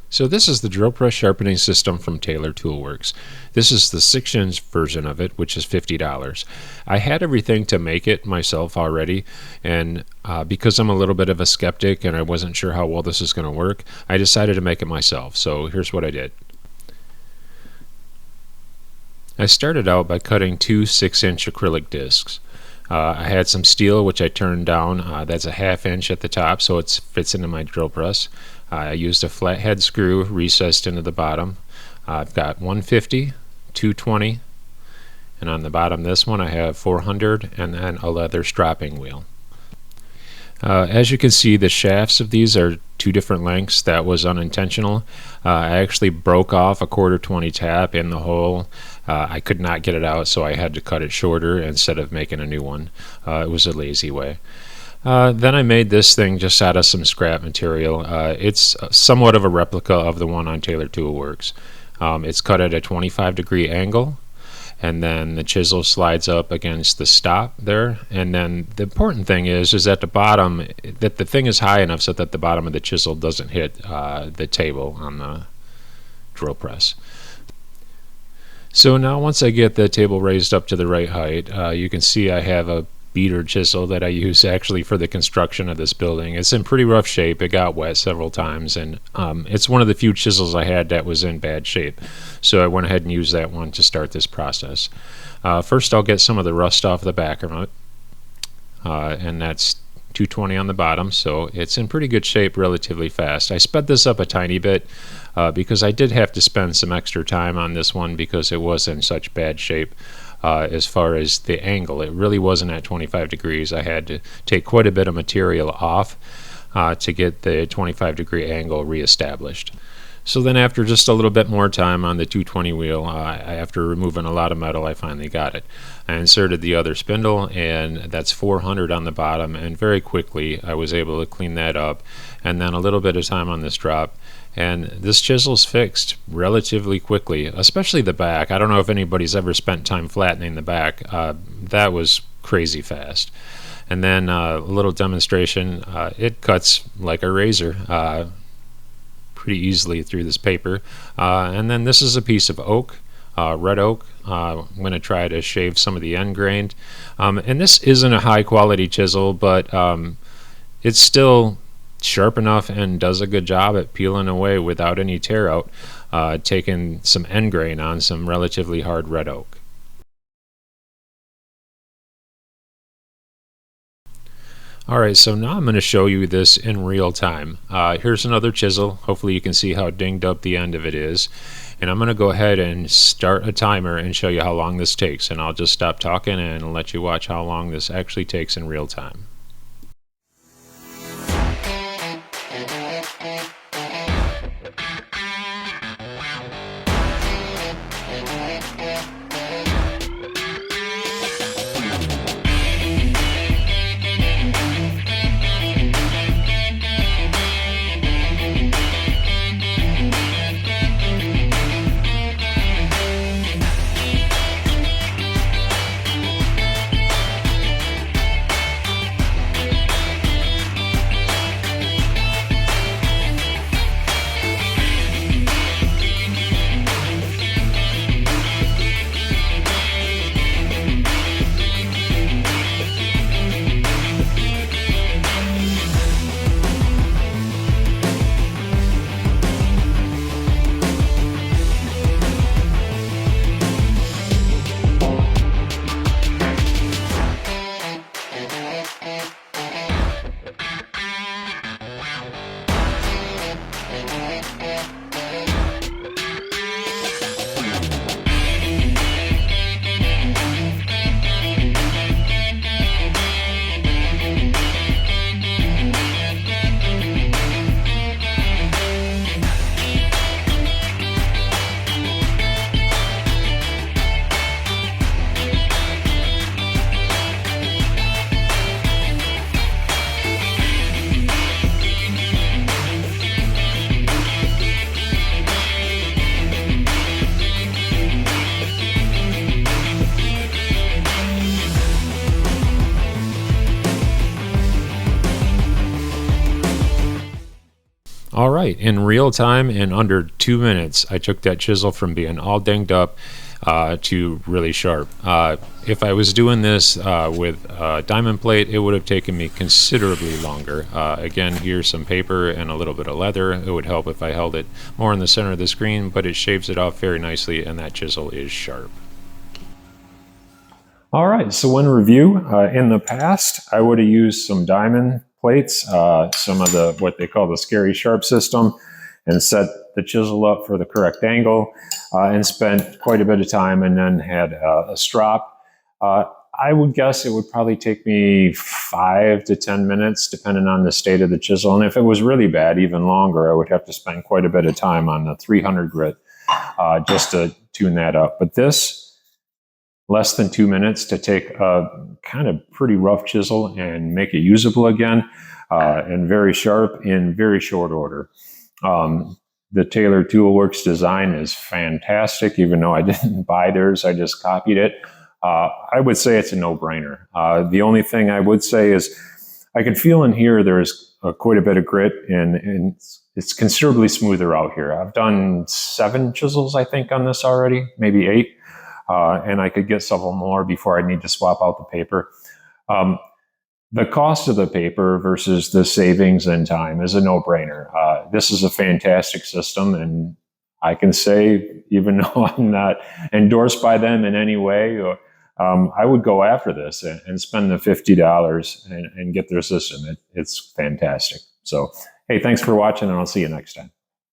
So this is the drill press sharpening system from Taylor Toolworks. This is the 6-inch version of it, which is $50. I had everything to make it myself already, and because I'm a little bit of a skeptic and I wasn't sure how well this is going to work, I decided to make it myself. So here's what I did. I started out by cutting two 6-inch acrylic discs. I had some steel which I turned down. That's a 1/2 inch at the top, so it fits into my drill press. I used a flathead screw recessed into the bottom. I've got 150, 220, and on the bottom this one I have 400, and then a leather stropping wheel. As you can see, the shafts of these are two different lengths. That was unintentional. I actually broke off a 1/4 tap in the hole. I could not get it out, so I had to cut it shorter instead of making a new one. It was a lazy way. Then I made this thing just out of some scrap material. It's somewhat of a replica of the one on Taylor Toolworks. It's cut at a 25-degree angle, and then the chisel slides up against the stop there. And then the important thing is at the bottom that the thing is high enough so that the bottom of the chisel doesn't hit the table on the drill press. So now once I get the table raised up to the right height, you can see I have a beater chisel that I use actually for the construction of this building. It's in pretty rough shape. It got wet several times, and it's one of the few chisels I had that was in bad shape. So I went ahead and used that one to start this process. First I'll get some of the rust off the back of it, and that's 220 on the bottom, so it's in pretty good shape relatively fast. I sped this up a tiny bit because I did have to spend some extra time on this one because it was in such bad shape. As far as the angle, it really wasn't at 25 degrees. I had to take quite a bit of material off to get the 25-degree angle reestablished. So then after just a little bit more time on the 220 wheel, after removing a lot of metal, I finally got it. I inserted the other spindle, and that's 400 on the bottom, and very quickly I was able to clean that up. And then a little bit of time on this drop, and this chisel's fixed relatively quickly, especially the back. I don't know if anybody's ever spent time flattening the back. That was crazy fast. And then a little demonstration, it cuts like a razor pretty easily through this paper. And then this is a piece of oak, red oak. I'm going to try to shave some of the end grain. And this isn't a high quality chisel, but it's still sharp enough and does a good job at peeling away without any tear out, taking some end grain on some relatively hard red oak. Alright, so now I'm going to show you this in real time. Here's another chisel. Hopefully you can see how dinged up the end of it is. And I'm going to go ahead and start a timer and show you how long this takes. And I'll just stop talking and let you watch how long this actually takes in real time. right. In real time, in under 2 minutes, I took that chisel from being all dinged up to really sharp. If I was doing this with diamond plate, it would have taken me considerably longer. Again, here's some paper and a little bit of leather. It would help if I held it more in the center of the screen, but it shaves it off very nicely, and that chisel is sharp. All right, so in review, in the past, I would have used some diamond plates, some of the what they call the scary sharp system, and set the chisel up for the correct angle, and spent quite a bit of time, and then had a strop. I would guess it would probably take me 5 to 10 minutes, depending on the state of the chisel. And if it was really bad, even longer, I would have to spend quite a bit of time on the 300 grit just to tune that up. But this, less than 2 minutes to take a kind of pretty rough chisel and make it usable again, and very sharp in very short order. The Taylor Toolworks design is fantastic. Even though I didn't buy theirs, I just copied it. I would say it's a no-brainer. The only thing I would say is I can feel in here there's quite a bit of grit, and it's considerably smoother out here. I've done 7 chisels, I think, on this already, maybe 8. And I could get several more before I need to swap out the paper. The cost of the paper versus the savings in time is a no-brainer. This is a fantastic system, and I can say, even though I'm not endorsed by them in any way, I would go after this and spend the $50 and get their system. It's fantastic. So, hey, thanks for watching, and I'll see you next time.